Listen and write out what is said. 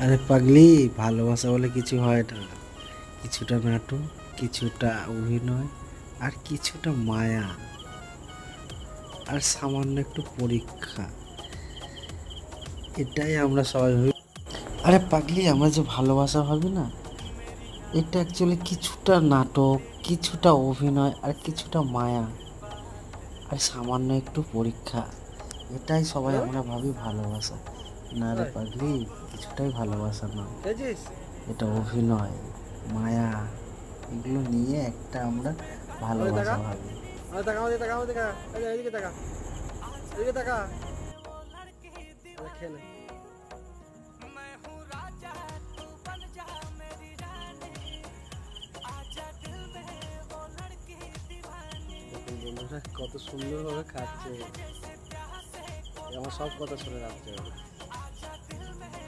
আরে পাগলি, ভালোবাসা বলে কিছু হয় না। কিছুটা নাটক, কিছুটা অভিনয়, আর কিছুটা মায়া, আর সামান্য একটু পরীক্ষা। এটাই আমরা সবাই ভাবি। আরে পাগলি, আমরা যে ভালোবাসা ভাবি না, এটা অ্যাকচুয়ালি কিছুটা নাটক, কিছুটা অভিনয়, আর কিছুটা মায়া, আর সামান্য একটু পরীক্ষা। এটাই সবাই আমরা ভাবি ভালোবাসা। না রে পাগলি, কিছুটাই ভালোবাসা নয়। এটা অভিনয়, মায়া, এগুলো নিয়ে একটা আমরা ভালোবাসা ভাবি। দেখুন বন্ধুরা কত সুন্দরভাবে খাচ্ছে, আমার সব কথা শুনে রাখতে হবে।